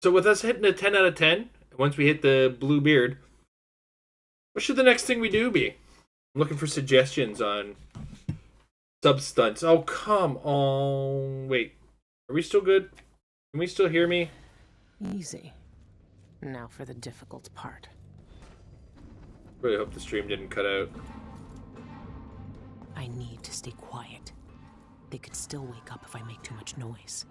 So with us hitting a 10 out of 10, once we hit the blue beard, what should the next thing we do be? I'm looking for suggestions on sub stunts. Oh, come on. Wait. Are we still good? Can we still hear me? Easy. Now for the difficult part. Really hope the stream didn't cut out. I need to stay quiet. They could still wake up if I make too much noise.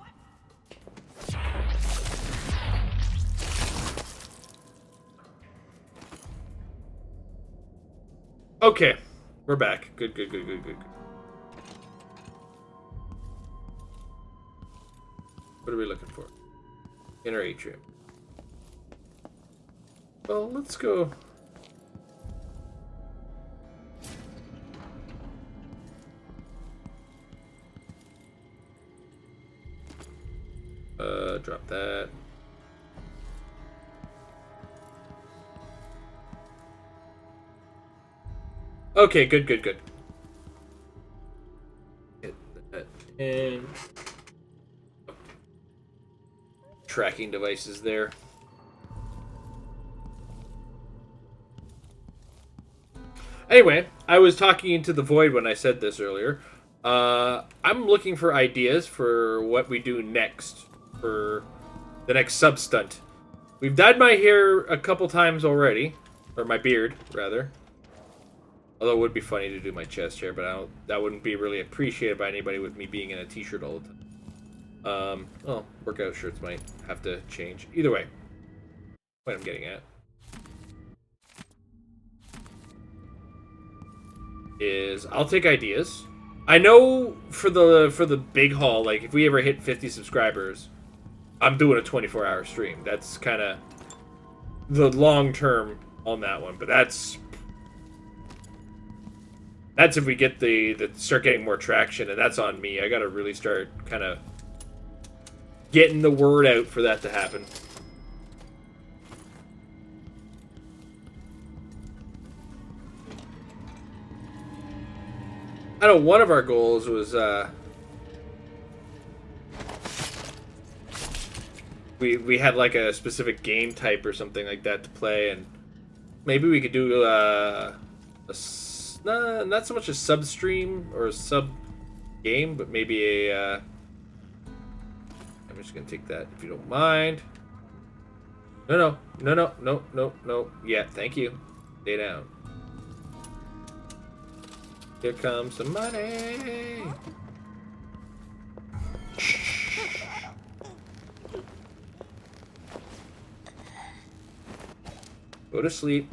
Okay. We're back. Good, good, good, good, good. What are we looking for? Inner atrium. Well, let's go. Drop that. Okay, good, good, good. Hit that and tracking devices there. Anyway, I was talking into the void when I said this earlier. I'm looking for ideas for what we do next for the next sub stunt. We've dyed my hair a couple times already, or my beard rather. Although it would be funny to do my chest hair, but that wouldn't be really appreciated by anybody with me being in a t-shirt all the time. Well, workout shirts might have to change. Either way, what I'm getting at is I'll take ideas. I know for the big haul, like if we ever hit 50 subscribers, I'm doing a 24-hour stream. That's kind of the long term on that one, but that's if we get the start getting more traction, and that's on me. I gotta really start kind of getting the word out for that to happen. I know one of our goals was we had like a specific game type or something like that to play, and maybe we could do not so much a sub stream or a sub game, but maybe a I'm just gonna take that if you don't mind. No. Yeah, thank you. Stay down. Here comes the money. Go to sleep.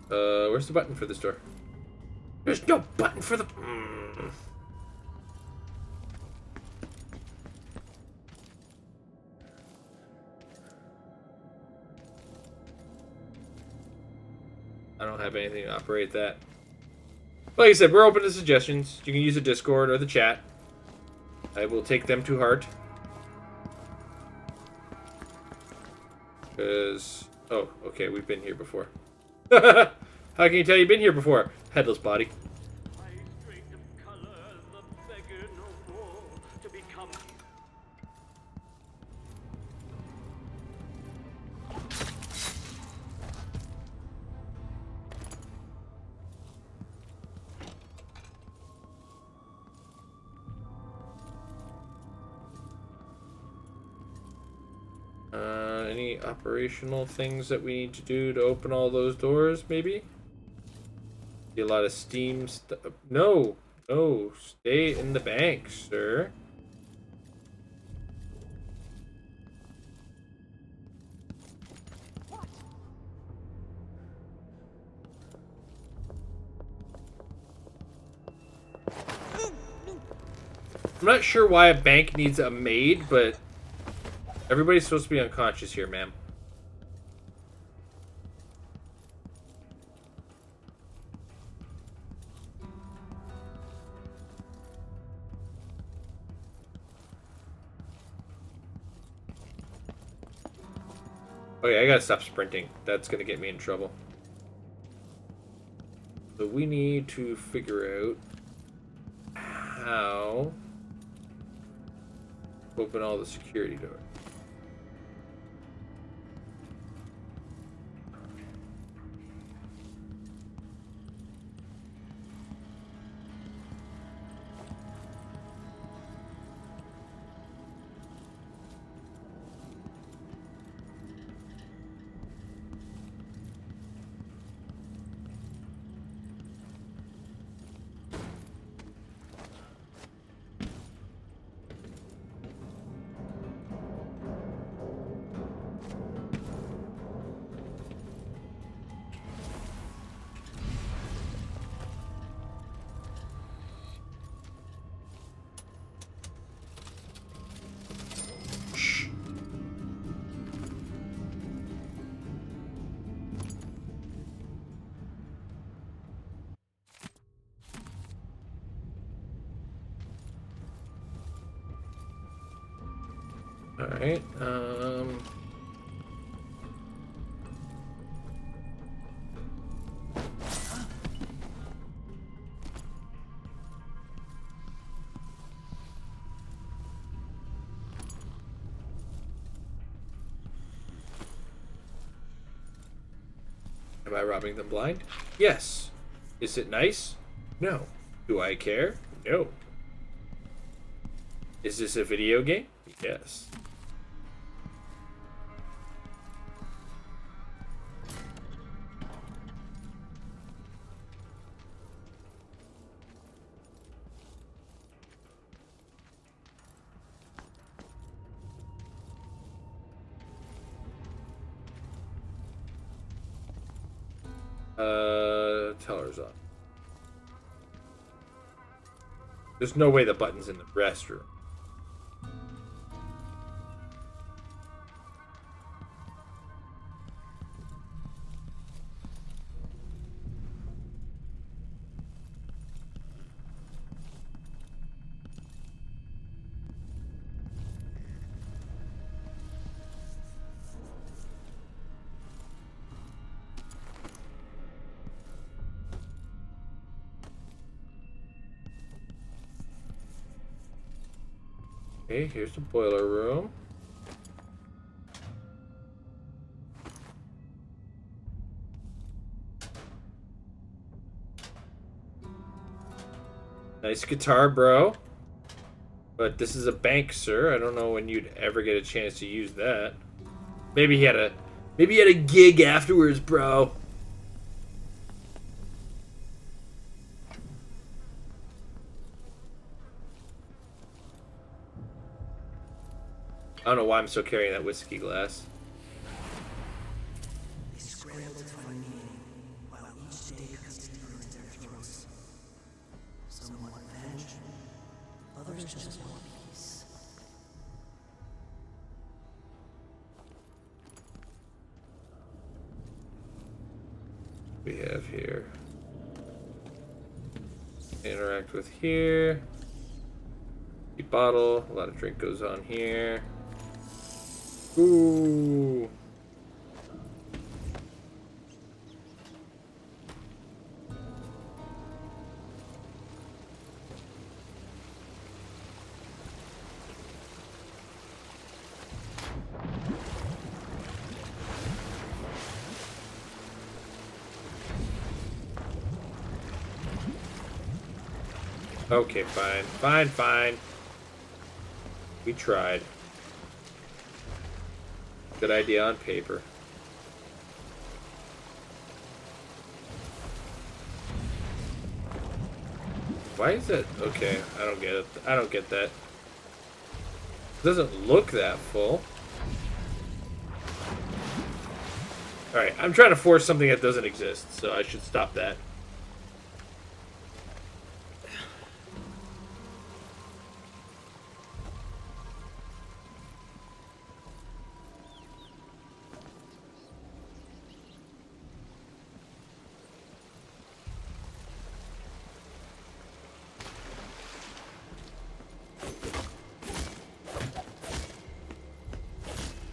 Where's the button for this door? There's no button for the... I don't have anything to operate that. Like I said, we're open to suggestions. You can use the Discord or the chat. I will take them to heart. Because... Oh, okay, we've been here before. How can you tell you've been here before? Headless body. Any operational things that we need to do to open all those doors, maybe? See a lot of steam stuff. No, stay in the bank, sir. I'm not sure why a bank needs a maid, but everybody's supposed to be unconscious here, ma'am. Oh Okay, I gotta stop sprinting. That's gonna get me in trouble. So we need to figure out how to open all the security doors. Alright, am I robbing them blind? Yes. Is it nice? No. Do I care? No. Is this a video game? Yes. Teller's on. There's no way the button's in the restroom. Okay, here's the boiler room. Nice guitar, bro. But this is a bank, sir. I don't know when you'd ever get a chance to use that. Maybe he had a gig afterwards, bro. I don't know why I'm still carrying that whiskey glass. They scramble to find meaning, while each day cuts deeper into their throats. Some want revenge, others just want peace. We have here. Interact with here. The bottle. A lot of drink goes on here. Ooh. Okay, fine. We tried. Good idea on paper. Why is that? Okay, I don't get it. I don't get that. It doesn't look that full. Alright, I'm trying to force something that doesn't exist, so I should stop that.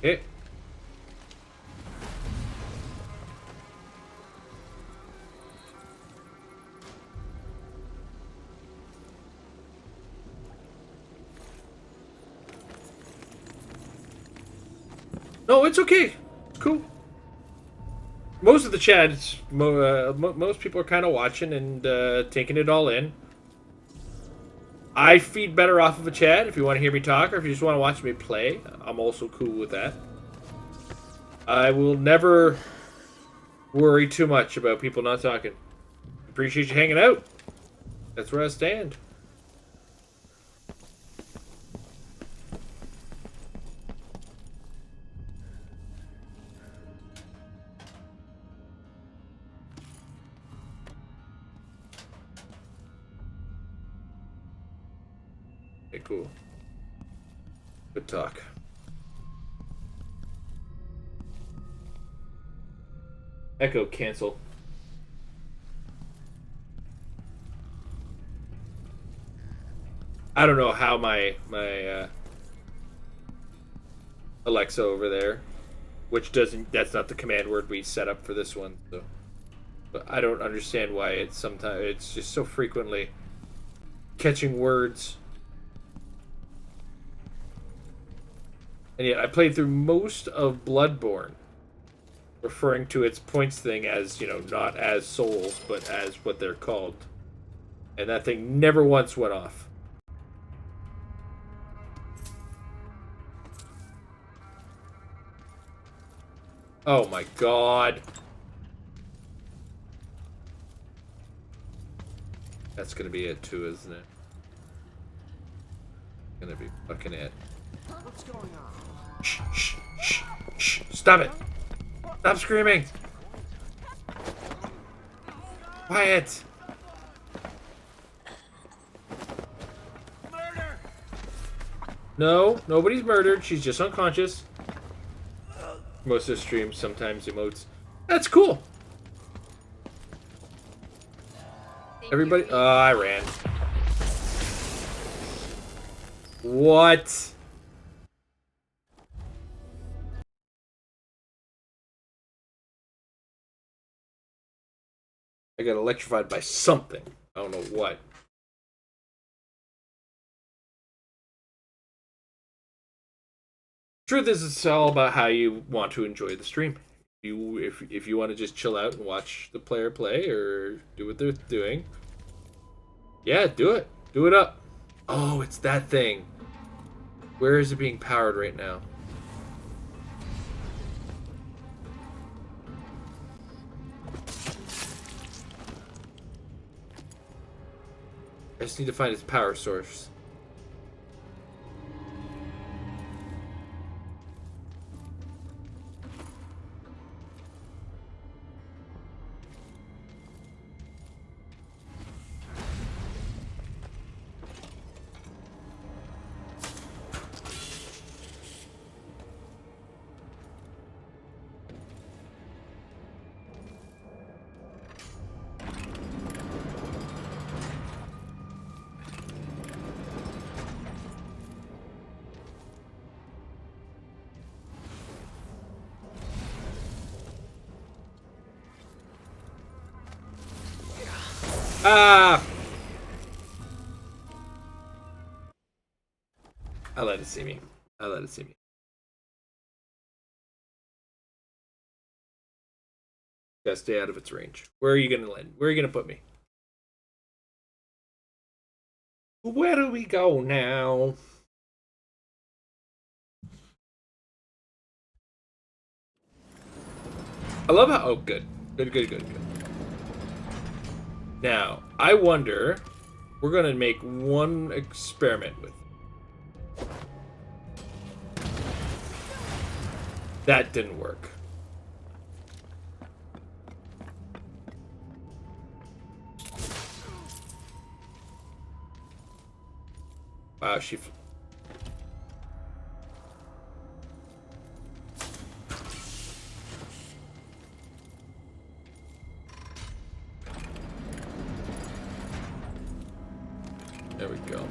Okay. No, it's okay. It's cool. Most of the chat, most people are kind of watching and taking it all in. I feed better off of a chat if you want to hear me talk, or if you just want to watch me play. I'm also cool with that. I will never worry too much about people not talking. Appreciate you hanging out. That's where I stand. Okay, cool. Good talk. Echo cancel. I don't know how my Alexa over there, which doesn't, that's not the command word we set up for this one, so but I don't understand why it's sometimes it's just so frequently catching words. And yet I played through most of Bloodborne referring to its points thing as, you know, not as souls, but as what they're called. And that thing never once went off. Oh my god. That's gonna be it too, isn't it? Gonna be fucking it. What's going on? Shh, shh, shh, shh. Stop it. Stop screaming. Quiet. Murder! No, nobody's murdered. She's just unconscious. Most of the streams sometimes emotes. That's cool. Everybody. Oh, I ran. What? I got electrified by something. I don't know what. Truth is, it's all about how you want to enjoy the stream. If you want to just chill out and watch the player play or do what they're doing, yeah, do it. Do it up. Oh, it's that thing. Where is it being powered right now? I just need to find its power source. Ah! I let it see me. I let it see me. Gotta stay out of its range. Where are you gonna land? Where are you gonna put me? Where do we go now? I love how. Oh, good. Good. Now, I wonder. We're gonna make one experiment with. That didn't work. Wow, she. There we go.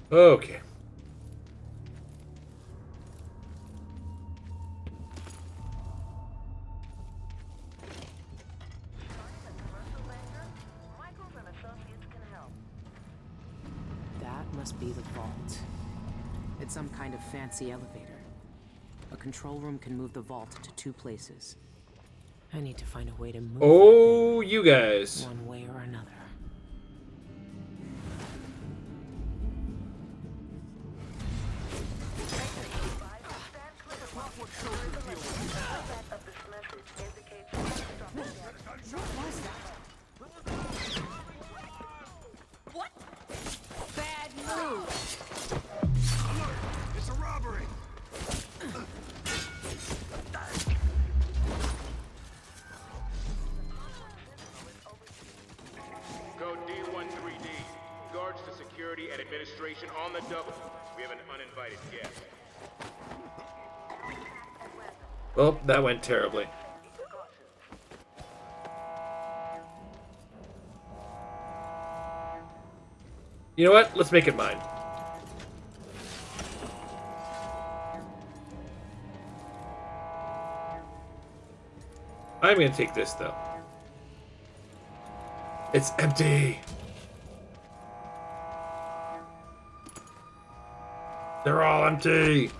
Okay. Michaels and Associates can help. must be the vault. It's some kind of fancy elevator. A control room can move the vault to 2 places. I need to find a way to move Oh, you guys. one way or another. What? Bad move. It's a robbery! Code D13D. Guards to security and administration on the double. We have an uninvited guest. Well, that went terribly. You know what? Let's make it mine. I'm gonna take this, though. It's empty. They're all empty.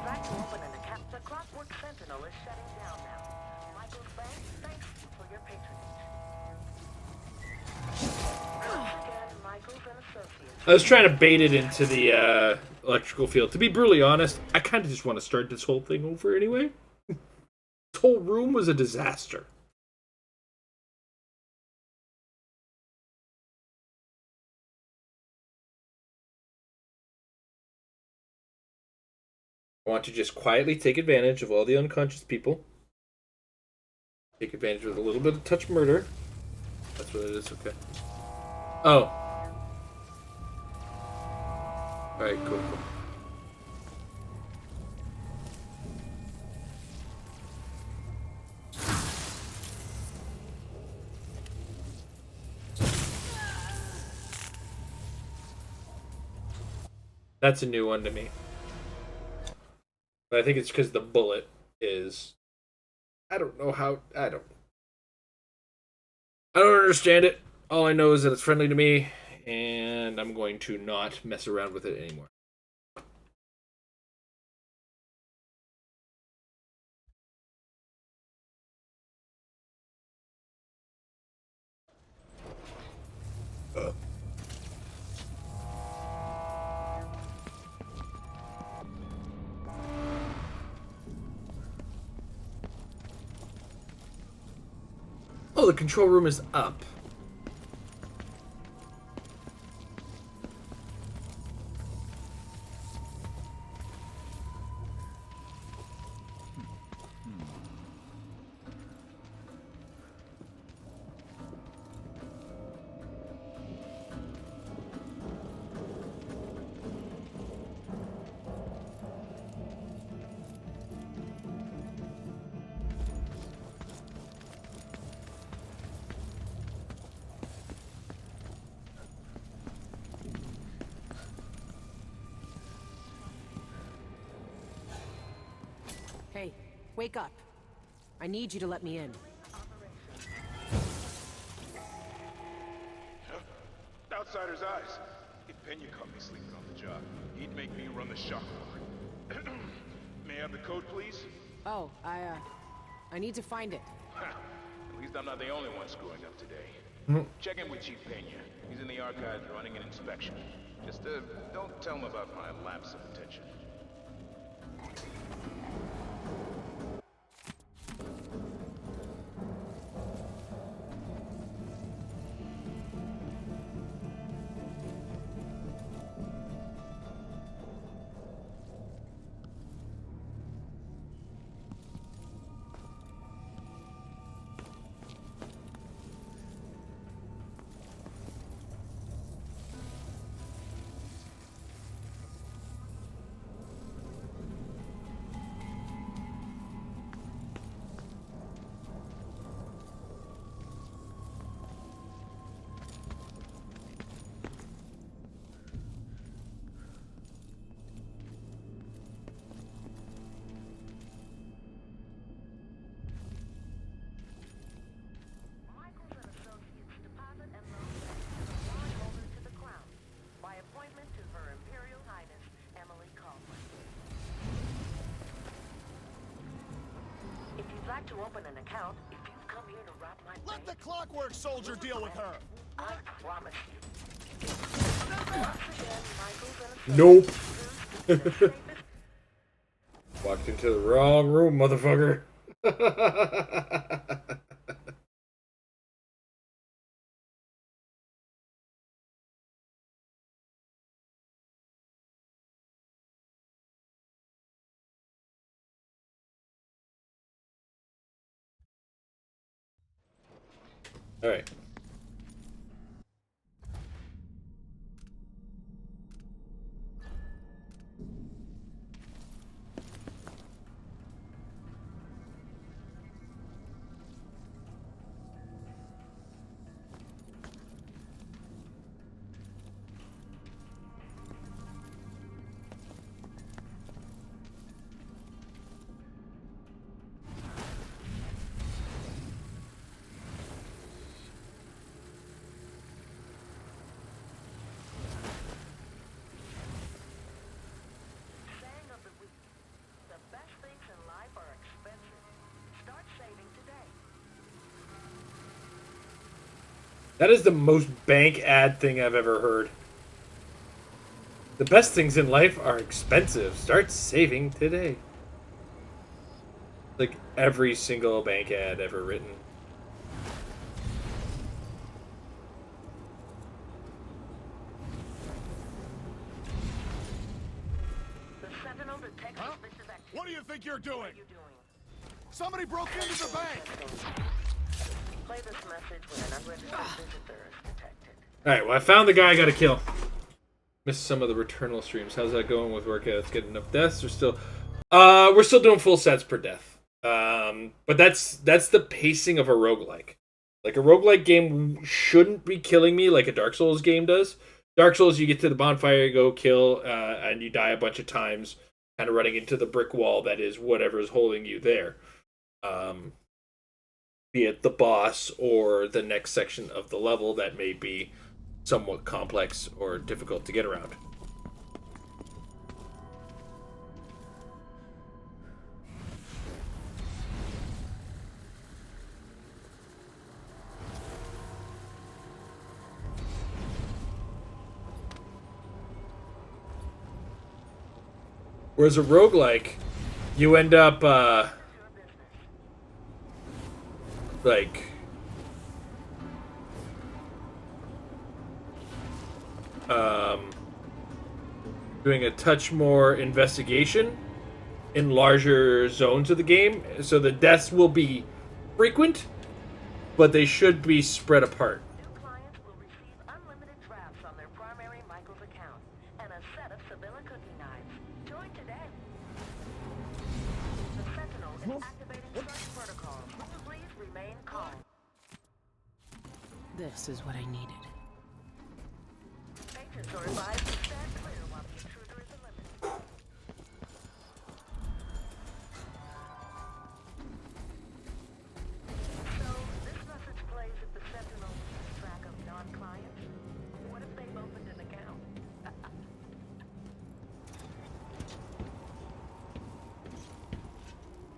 Back to open and the Clockwork Sentinel is shutting down now. Michael Banks, thanks for your patronage. Again, Michaels and Associates. I was trying to bait it into the electrical field. To be brutally honest, I kind of just want to start this whole thing over anyway. This whole room was a disaster. I want to just quietly take advantage of all the unconscious people. Take advantage with a little bit of touch murder. That's what it is, okay. Oh. Alright, cool. That's a new one to me. But I think it's because the bullet is... I don't know how... I don't understand it. All I know is that it's friendly to me, and I'm going to not mess around with it anymore. Oh, the control room is up. Hey, wake up. I need you to let me in. Outsider's eyes. If Pena caught me sleeping on the job, he'd make me run the shop floor. May I have the code, please? Oh, I need to find it. At least I'm not the only one screwing up today. Check in with Chief Pena. He's in the archives running an inspection. Just, don't tell him about my lapse of attention. had to open an account if you've come here to rob my Let bank. the clockwork soldier deal with her. I promise you. Once again, Michael's gonna Nope. the safest. Walked into the wrong room, motherfucker. All right. Saying of the week. The best things in life are expensive. Start saving today. That is the most bank ad thing I've ever heard. The best things in life are expensive. Start saving today. Like every single bank ad ever written. The Sentinel detects Huh? suspicious activity. What do you think you're What doing? are you doing? Somebody broke into the bank. Play this message when an unregistered visitor is detected. Alright, well I found the guy I gotta kill. Missed some of the Returnal streams. How's that going with workouts? Getting enough deaths? We're still doing full sets per death. But that's the pacing of a roguelike. Like a roguelike game shouldn't be killing me like a Dark Souls game does. Dark Souls, you get to the bonfire, you go kill, and you die a bunch of times, kind of running into the brick wall that is whatever's holding you there. Be it the boss or the next section of the level that may be somewhat complex or difficult to get around. Whereas a roguelike, you end up like doing a touch more investigation in larger zones of the game, so the deaths will be frequent, but they should be spread apart. New clients will receive unlimited drafts on their primary Michael's account and a set of Sevilla cooking knives. Join today. The Sentinel is activating search protocols. Please remain calm. This is what I needed. Agents are advised to stand clear while the intruder is eliminated. So, this message plays if the Sentinel keeps track of non-clients. What if they've opened an account?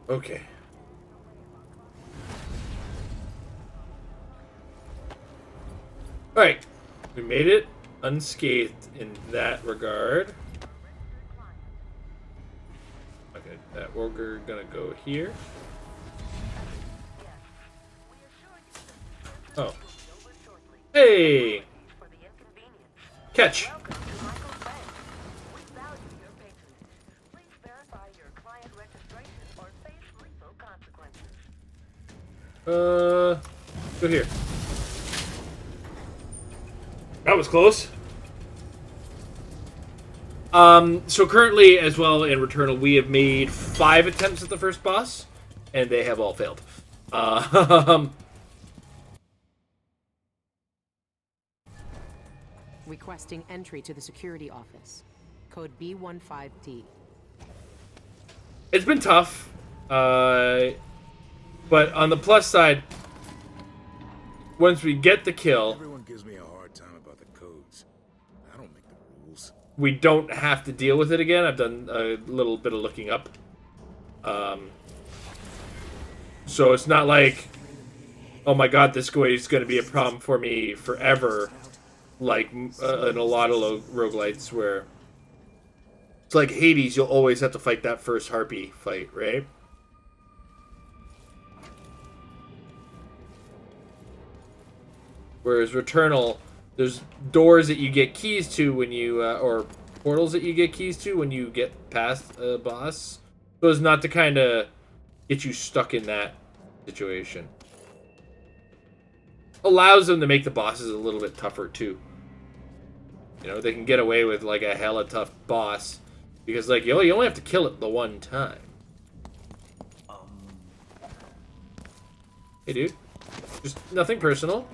Okay. Alright. We made it unscathed in that regard. Okay, that we're gonna go here. Oh. Hey! For the inconvenience. Catch! Welcome to Michael's Bank. We value your patronage. Please verify your client registration or face lethal consequences. Go here. That was close. So currently, as well in Returnal, we have made 5 attempts at the first boss, and they have all failed. Requesting entry to the security office. Code B15T. It's been tough, but on the plus side, once we get the kill, Everyone gives me a hard time about the codes. I don't make the rules. we don't have to deal with it again. I've done a little bit of looking up. So it's not like, oh my god, this way is going to be a problem for me forever, like in a lot of roguelites where it's like Hades, you'll always have to fight that first harpy fight, right? Whereas Returnal, there's doors that you get keys to when you, or portals that you get keys to when you get past a boss. So as not to kind of get you stuck in that situation. Allows them to make the bosses a little bit tougher too. You know, they can get away with like a hella tough boss because like you only have to kill it the one time. Hey dude, just nothing personal.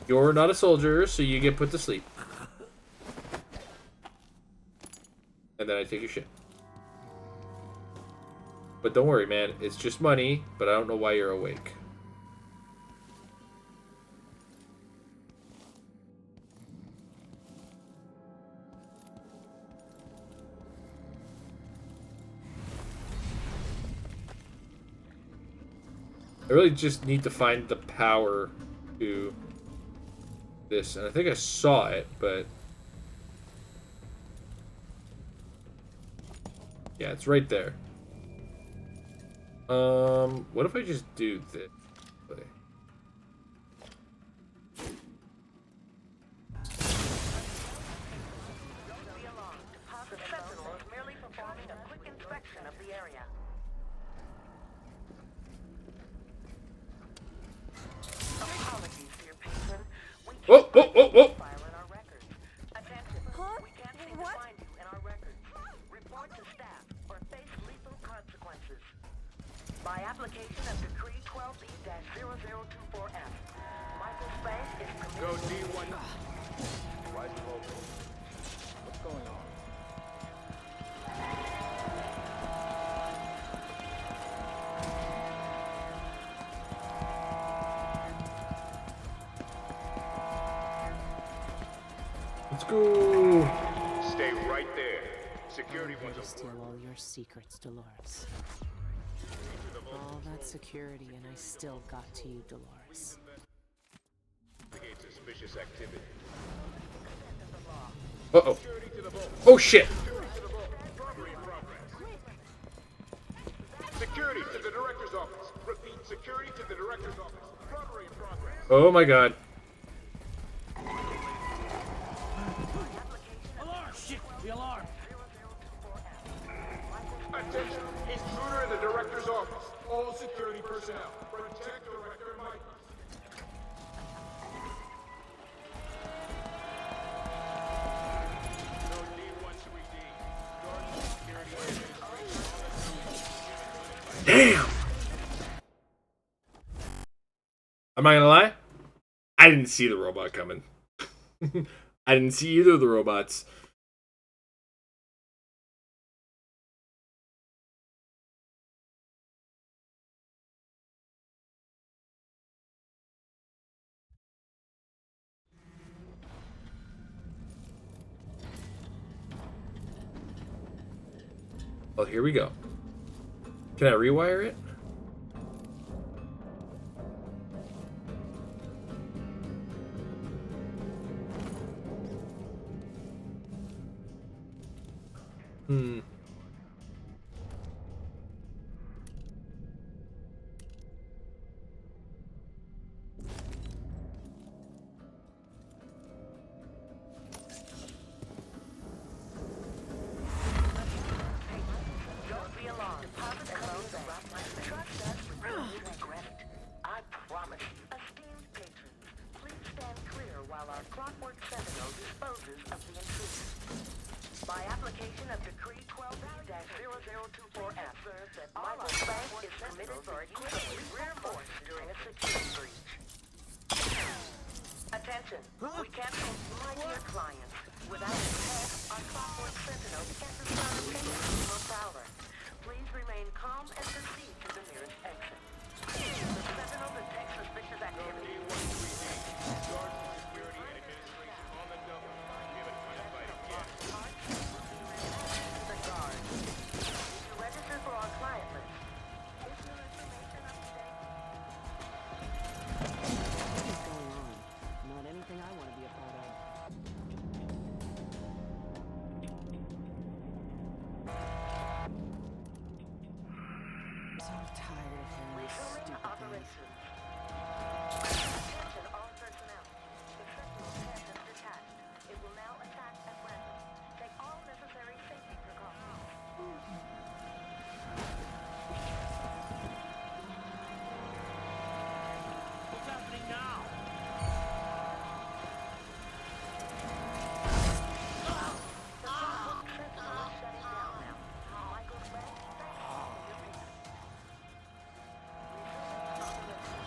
You're not a soldier, so you get put to sleep. And then I take your shit. But don't worry, man. It's just money, but I don't know why you're awake. I really just need to find the power to this. And I think I saw it, but... yeah, it's right there. What if I just do this? Whoa, whoa, whoa, whoa! By application of Decree 12E-0024F, Michael Spank is committed. Go D1. Right local. What's going on? Let's go! Stay right there. Security I'm here wants to a steal all your secrets, Dolores. All that security, and I still got to you, Dolores. Suspicious activity. Uh-oh. Oh, shit! Security to the director's office. Repeat, security to the director's office. Robbery in progress. Oh my god. Alarm! Shit! The alarm! Attention! Intruder in the director's office. All security personnel. Protect Director Mike. Damn! I'm not gonna lie. I didn't see the robot coming. I didn't see either of the robots. Well, here we go. Can I rewire it? Don't be alarmed. Trust us, we will regret it. I promise you. Esteemed patrons, please stand clear while our clockwork sentinel disposes of the intruder. By application of Decree 12-0024F, Michael Spank is committed for use of rear force during a security breach. Attention, we can't comply to your clients. Without a test, our clockwork sentinel can't discern a patient from a prowler. Please remain calm and proceed to the nearest exit. The sentinel detects suspicious activity. The guard. To register for our client list. Is your information up to date? Resuming operations. Attention all personnel. The Sentinel 10 is detached. It will now attack at random. Take all necessary safety precautions. What's happening now? Sentinel is shutting down now. Michael Brett, thank you for your patience. Resuming operations.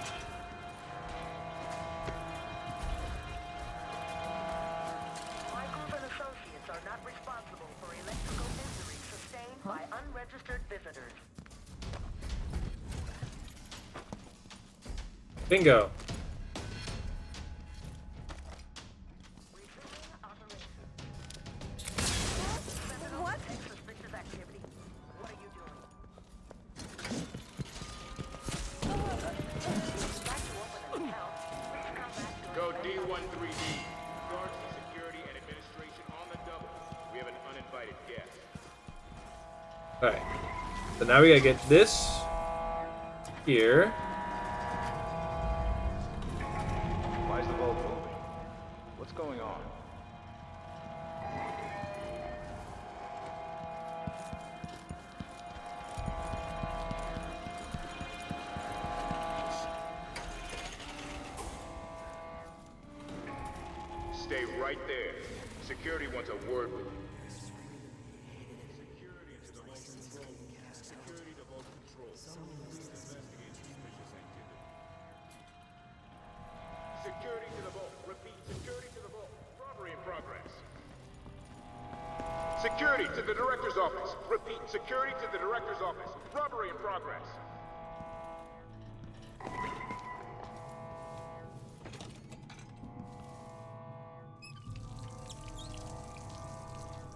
Michaels and Associates are not responsible for electrical injuries sustained by unregistered visitors. Bingo. Resuming operations. Sentinel detects suspicious activity. What are you doing? If you'd like to open an account, please come back to Go D13D. Guards to security and administration on the double. We have an uninvited guest. Alright. So now we gotta get this here. Why is the vault moving? What's going on? Stay right there. Security wants a word with you. Security to the vault control. Security to vault control. Please investigate suspicious activity. Security to the vault. Repeat, security to the vault. Robbery in progress. Security to the director's office. Repeat, security to the director's office. Robbery in progress.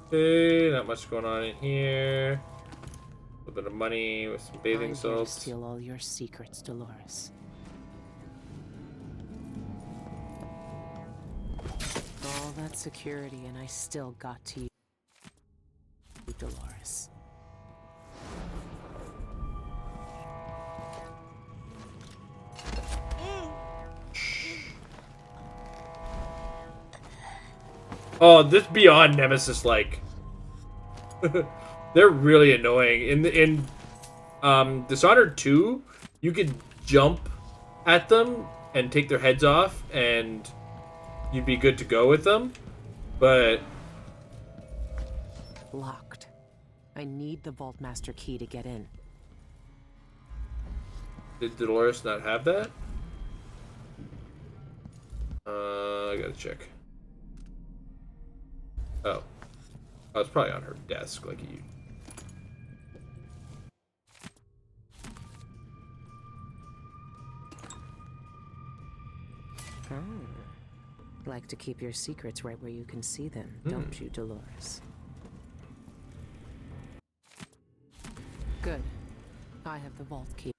Okay, not much going on in here. A little bit of money with some bathing I'm here to salts. steal all your secrets, Dolores. All that security, and I still got to you, Dolores. Oh, this beyond Nemesis like. They're really annoying. In Dishonored 2, you could jump at them and take their heads off and you'd be good to go with them. But Locked. I need the Vault Master key to get in. did Dolores not have that? I gotta check. Oh. Oh, it's probably on her desk, like you. Oh. Like to keep your secrets right where you can see them, don't you, Dolores? Good. I have the vault key.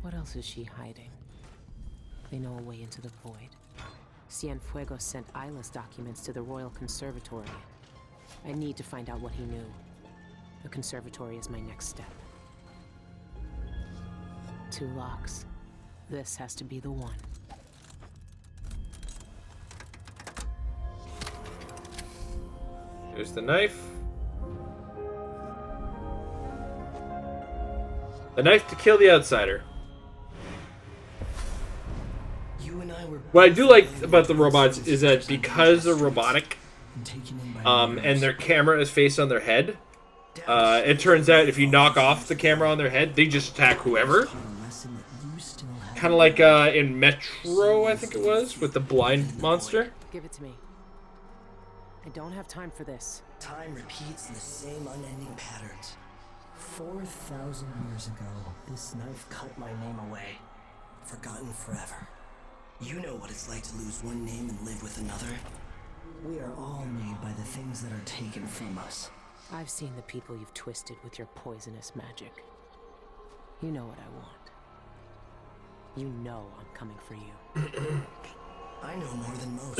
What else is she hiding? They know a way into the void. Cienfuegos sent Isla's documents to the Royal Conservatory. I need to find out what he knew. The conservatory is my next step. 2 locks. This has to be the one. Here's the knife. The knife to kill the outsider. You and I were What I do like about the robots is that because they're robotic, taken in by and their camera is faced on their head, it turns out if you knock off the camera on their head, they just attack whoever. lesson that you still have. Kind of like in Metro, I think it was, with the blind monster. Give it to me. I don't have time for this. Time repeats the same unending patterns. 4,000 years ago, this knife cut my name away. Forgotten forever. You know what it's like to lose one name and live with another. We are all made by the things that are taken from us. I've seen the people you've twisted with your poisonous magic. You know what I want. You know I'm coming for you. I know more than most.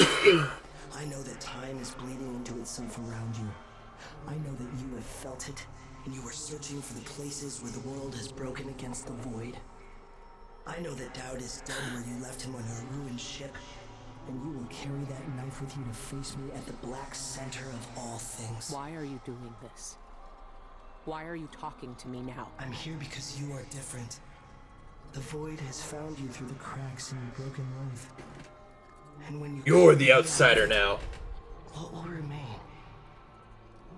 I know that time is bleeding into itself around you. I know that you have felt it, and you were searching for the places where the world has broken against the void. I know that doubt is dead where you left him on your ruined ship, and you will carry that knife with you to face me at the black center of all things. Why are you doing this? Why are you talking to me now? I'm here because you are different. The void has found you through the cracks in your broken life. And when You're the outsider now. what will remain?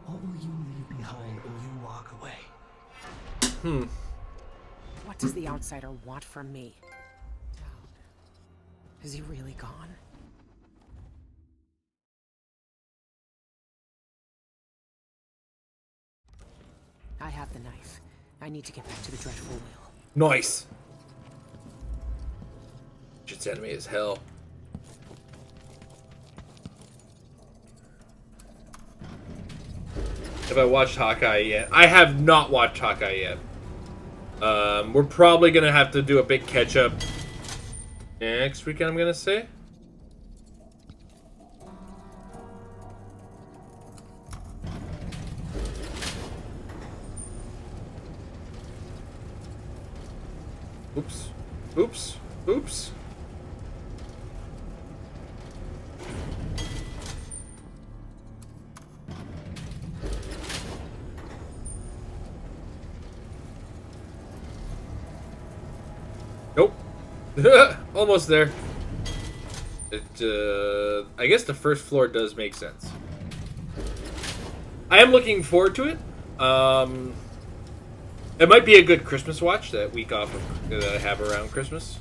What will you leave behind when you walk away? What does the outsider want from me? Is he really gone? I have the knife. I need to get back to the dreadful wheel. Nice. Shit's enemy as hell. Have I watched Hawkeye yet? I have not watched Hawkeye yet. We're probably gonna have to do a big catch up next weekend, I'm gonna say. Oops. Oops. Oops. Nope. Almost there. I guess the first floor does make sense. I am looking forward to it. It might be a good Christmas watch, that week off that I have around Christmas.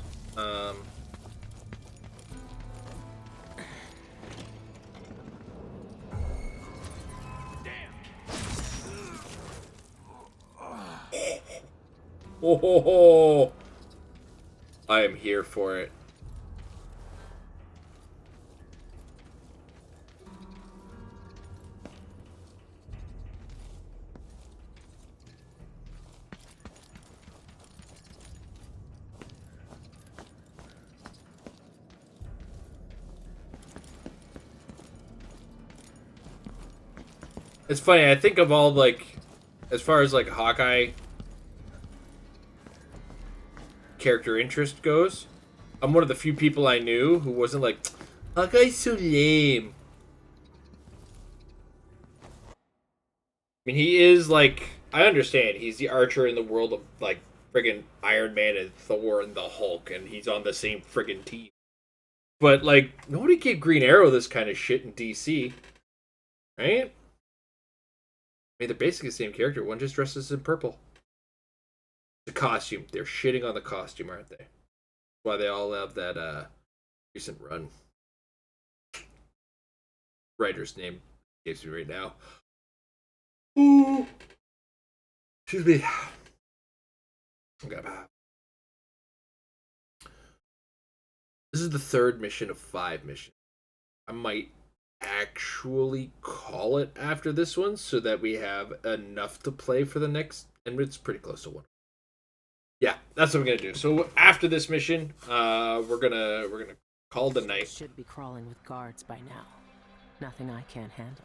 Oh, I am here for it. It's funny, I think of all, like, as far as, like, Hawkeye character interest goes, I'm one of the few people I knew who wasn't like, Hawkeye's so lame. I mean, he is, like, I understand, he's the Archer in the world of, like, friggin' Iron Man and Thor and the Hulk, and he's on the same friggin' team. But, like, nobody gave Green Arrow this kind of shit in DC. Right? I mean, they're basically the same character. One just dresses in purple. The costume. They're shitting on the costume, aren't they? That's why they all have that recent run. Writer's name escapes me right now. Ooh. Excuse me. Okay. This is the third mission of 5 missions. I might actually call it after this one so that we have enough to play for the next, and it's pretty close to 1. Yeah, that's what we're gonna do. So after this mission, we're gonna call the night. Should be crawling with guards by now. Nothing I can't handle.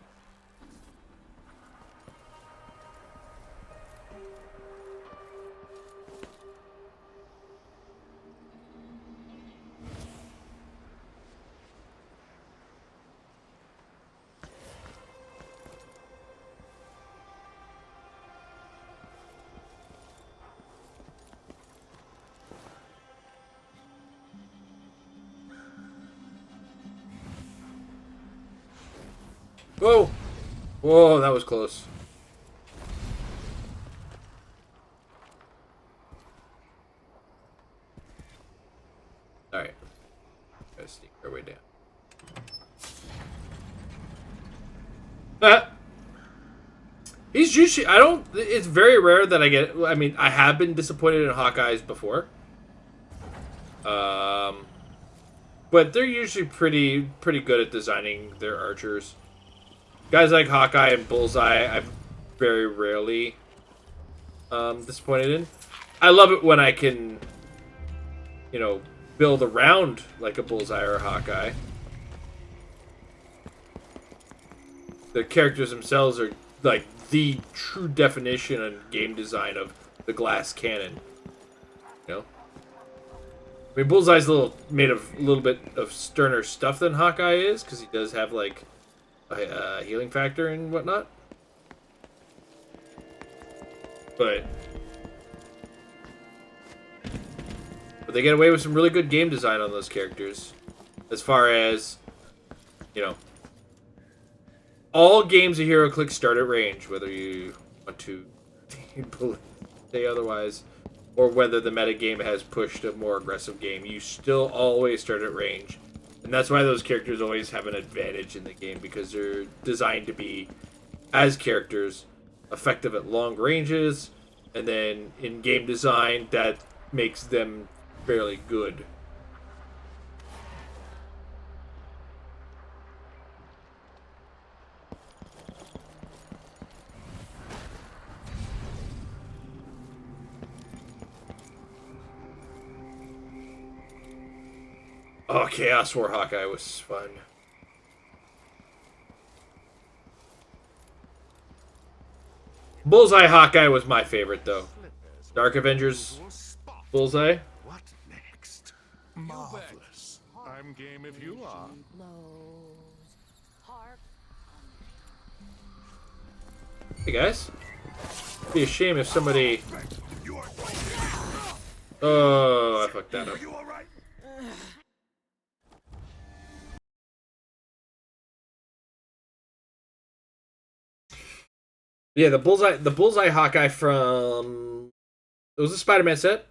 Whoa! Whoa, that was close. Alright. Gotta sneak our way down. He's usually, it's very rare that I get, I mean, I have been disappointed in Hawkeyes before. But they're usually pretty good at designing their archers. Guys like Hawkeye and Bullseye, I'm very rarely disappointed in. I love it when I can, you know, build around like a Bullseye or a Hawkeye. The characters themselves are, like, the true definition and game design of the glass cannon. You know? I mean, Bullseye's made of a little bit of sterner stuff than Hawkeye is, because he does have, like, a healing factor and whatnot. But they get away with some really good game design on those characters. As far as, you know, all games of HeroClix start at range, whether you want to say otherwise, or whether the metagame has pushed a more aggressive game, you still always start at range. And that's why those characters always have an advantage in the game, because they're designed to be, as characters, effective at long ranges, and then in game design, that makes them fairly good. Oh, Chaos War Hawkeye was fun. Bullseye Hawkeye was my favorite, though. Dark Avengers Bullseye. What next? Marvelous. I'm game if you are. Hey, guys. It'd be a shame if somebody... Oh, I fucked that up. Yeah, the Bullseye Hawkeye from... It was a Spider-Man set.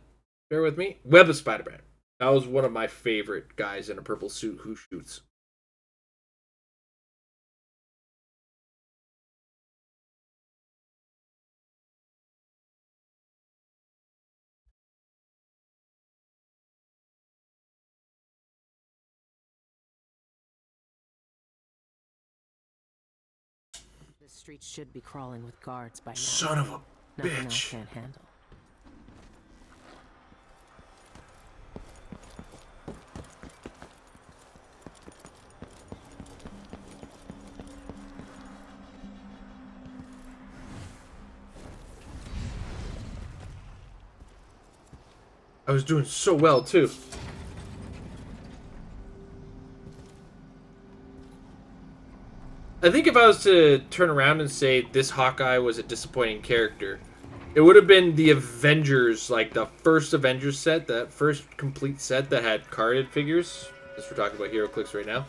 Bear with me. Web of Spider-Man. That was one of my favorite guys in a purple suit who shoots. The streets should be crawling with guards by now. Son of a Nothing else bitch. can't handle. I was doing so well, too. I think if I was to turn around and say this Hawkeye was a disappointing character, it would have been the Avengers, like the first Avengers set, that first complete set that had carded figures. Since we're talking about HeroClix right now.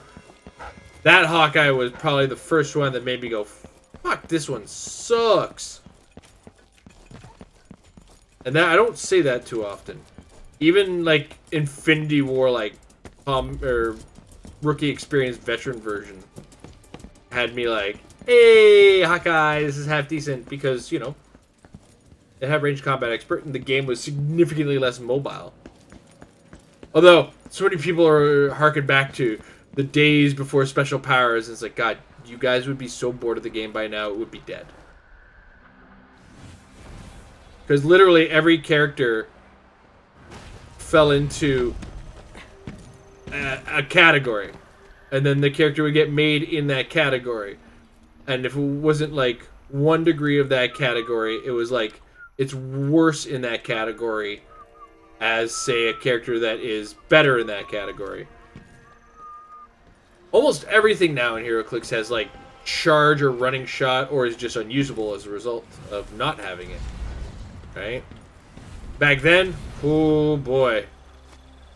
That Hawkeye was probably the first one that made me go, fuck, this one sucks. And that I don't say that too often. Even like Infinity War, like or Rookie Experience Veteran version, had me like, hey, Hawkeye, this is half decent, because, you know, it had ranged combat expert and the game was significantly less mobile. Although, so many people are harking back to the days before special powers, and it's like, God, you guys would be so bored of the game by now, it would be dead. Because literally every character fell into a category, and then the character would get made in that category, and if it wasn't like 1 degree of that category, it was like it's worse in that category as, say, a character that is better in that category. Almost everything now in HeroClix has like charge or running shot, or is just unusable as a result of not having it. Right? Back then, oh boy,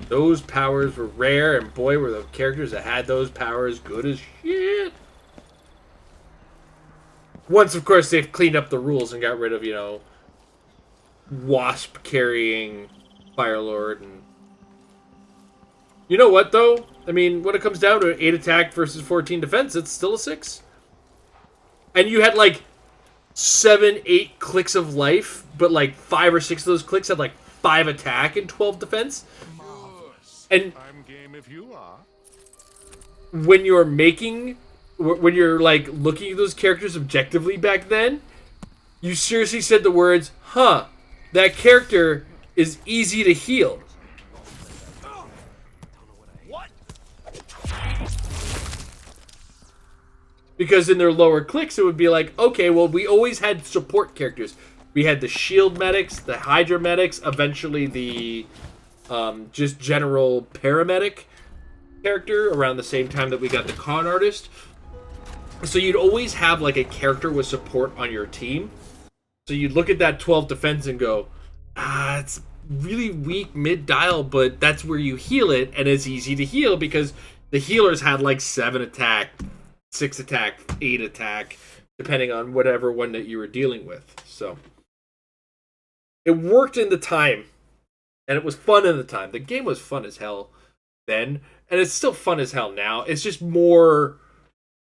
those powers were rare, and boy, were the characters that had those powers good as shit. Once, of course, they've cleaned up the rules and got rid of, you know, Wasp carrying Firelord. And you know what, though? I mean, when it comes down to it, 8 attack versus 14 defense, it's still a 6. And you had, like, 7, 8 clicks of life, but like 5 or 6 of those clicks had like 5 attack and 12 defense. And I'm game if you are. when you're like looking at those characters objectively back then, you seriously said the words, huh, that character is easy to heal. Because in their lower clicks, it would be like, okay, well, we always had support characters. We had the shield medics, the Hydra medics, eventually the just general paramedic character around the same time that we got the con artist. So you'd always have like a character with support on your team. So you'd look at that 12 defense and go, it's really weak mid-dial, but that's where you heal it, and it's easy to heal because the healers had like 7 attack, 6 attack, 8 attack, depending on whatever one that you were dealing with. So it worked in the time, and it was fun in the time. The game was fun as hell then, and it's still fun as hell now. It's just more,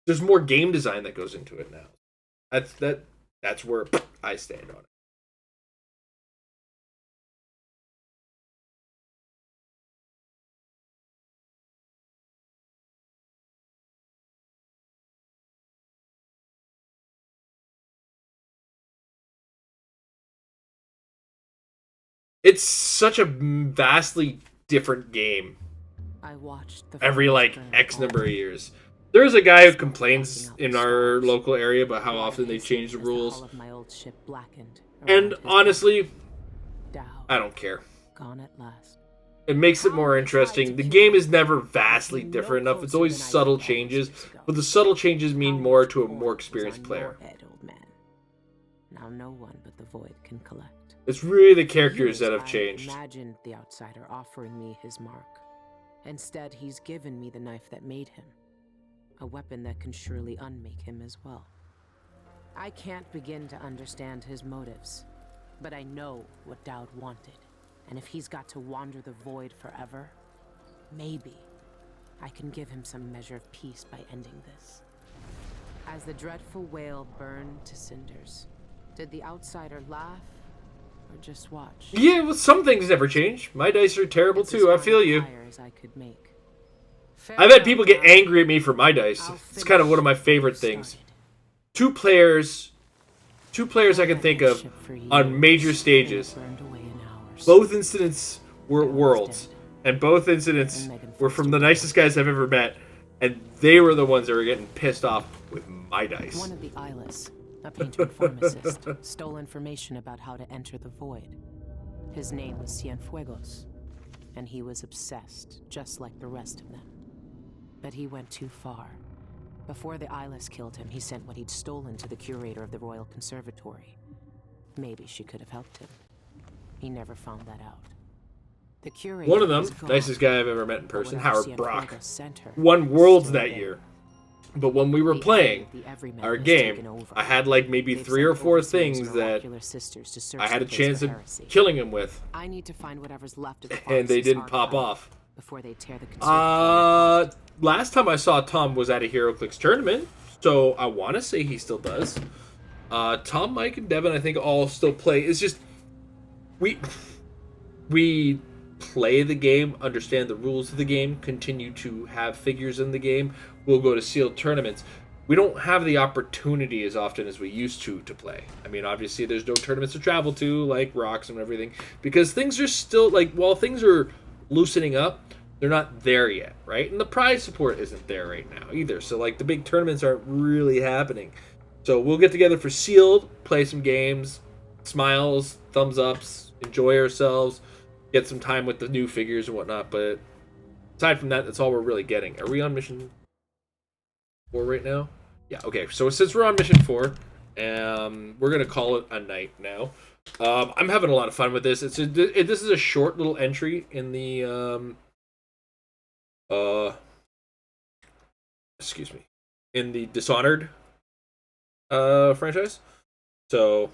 there's more game design that goes into it now. That's where I stand on it. It's such a vastly different game I watched the every like flames burn X all number of years. There's a guy who complains in our local area about how often they change the as rules. hull of my old ship blackened And around his honestly, bow, I don't care. gone at last. It makes it more interesting. The game is never vastly different enough. It's always subtle changes, but the subtle changes mean more to a more experienced player. Old man. Now no one but the Void can collect. It's really the characters Years that have I changed. imagined the outsider offering me his mark. Instead, he's given me the knife that made him. A weapon that can surely unmake him as well. I can't begin to understand his motives, but I know what Dowd wanted. And if he's got to wander the void forever, maybe I can give him some measure of peace by ending this. As the dreadful whale burned to cinders, did the outsider laugh or just watch? Yeah, well, some things never change. My dice are terrible It's too. I as feel fine you. fire as I could make. I've had people get angry at me for my dice. It's kind of one of my favorite things. Two players I can think of on major stages. Both incidents were worlds, and both incidents were from the nicest guys I've ever met, and they were the ones that were getting pissed off with my dice. One of the Eyeless, a painter pharmacist, stole information about how to enter the void. His name was Cienfuegos, and he was obsessed, just like the rest of them. But he went too far. Before the Eyeless killed him, he sent what he'd stolen to the curator of the Royal Conservatory. Maybe she could have helped him. He never found that out. The curator One of them, was gone, nicest guy I've ever met in but person, whatever Howard Brock, Cienfuegos sent her won was Worlds still that there. year. But when we were The playing enemy of the everyman our has game, taken over. I had like maybe They've 3 or sent 4 overseers things and that oracular sisters to search I had the a place chance for of heresy. killing him with, I need to find whatever's left of the and they pharmacist's didn't pop archive off. before they tear the conservatory apart. Last time I saw Tom was at a HeroClix tournament, so I want to say he still does. Tom, Mike, and Devin, I think all still play. It's just we play the game, understand the rules of the game, continue to have figures in the game. We'll go to sealed tournaments. We don't have the opportunity as often as we used to play. I mean, obviously, there's no tournaments to travel to, like Rocks and everything, because things are still, like, while things are loosening up, they're not there yet, right? And the prize support isn't there right now either. So, like, the big tournaments aren't really happening. So we'll get together for sealed, play some games, smiles, thumbs ups, enjoy ourselves, get some time with the new figures and whatnot. But aside from that, that's all we're really getting. Are we on mission 4 right now? Yeah, okay. So since we're on mission 4, we're going to call it a night now. I'm having a lot of fun with this. This is a short little entry in the in the Dishonored franchise. So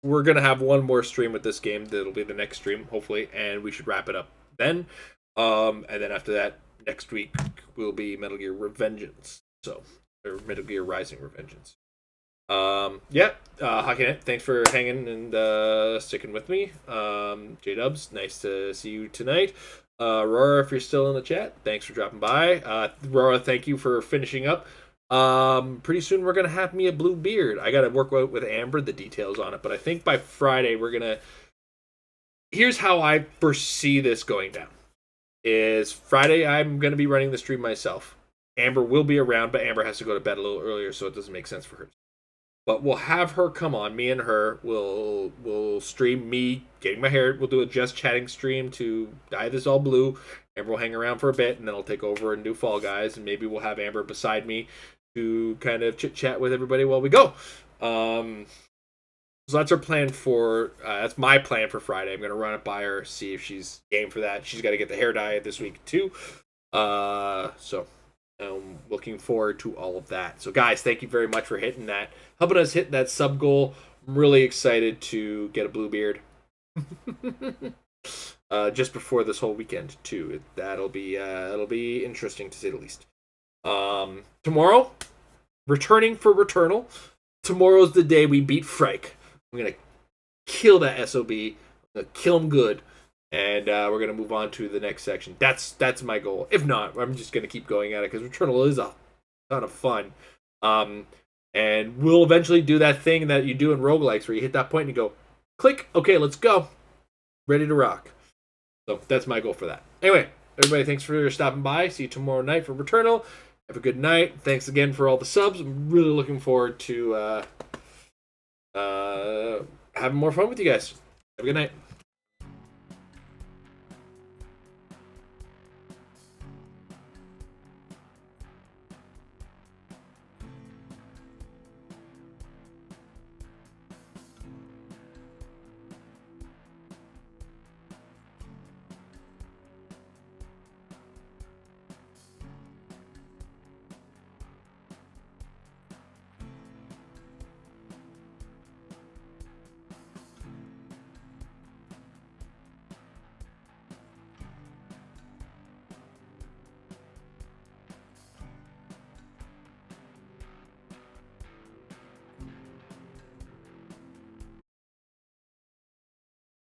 we're gonna have one more stream with this game. That'll be the next stream, hopefully, and we should wrap it up then. And then after that, next week will be Metal Gear Revengeance. So, or Metal Gear Rising Revengeance. Hockeynet, thanks for hanging and sticking with me. J-Dubs, nice to see you tonight. Aurora, if you're still in the chat, thanks for dropping by. Aurora, thank you for finishing up. Pretty soon we're gonna have me a blue beard. I gotta work out with Amber the details on it, but I think by Friday we're gonna. Here's how I foresee this going down: is Friday I'm gonna be running the stream myself, Amber will be around, but Amber has to go to bed a little earlier, so it doesn't make sense for her. But we'll have her come on. Me and her will stream me getting my hair. We'll do a just chatting stream to dye this all blue. Amber will hang around for a bit, and then I'll take over and do Fall Guys, and maybe we'll have Amber beside me to kind of chit chat with everybody while we go. So that's our plan for. That's my plan for Friday. I'm gonna run it by her, see if she's game for that. She's got to get the hair dye this week too. So I'm looking forward to all of that. So guys, thank you very much for hitting that, helping us hit that sub goal. I'm really excited to get a blue beard. Just before this whole weekend too. It'll be interesting to say the least. Tomorrow, returning for Returnal. Tomorrow's the day we beat Frank. I'm gonna kill that SOB. I'm gonna kill him good, and we're gonna move on to the next section. That's my goal. If not, I'm just gonna keep going at it because Returnal is a ton of fun. And we'll eventually do that thing that you do in roguelikes where you hit that point and you go, click, okay, let's go. Ready to rock. So that's my goal for that. Anyway, everybody, thanks for stopping by. See you tomorrow night for Returnal. Have a good night. Thanks again for all the subs. I'm really looking forward to having more fun with you guys. Have a good night.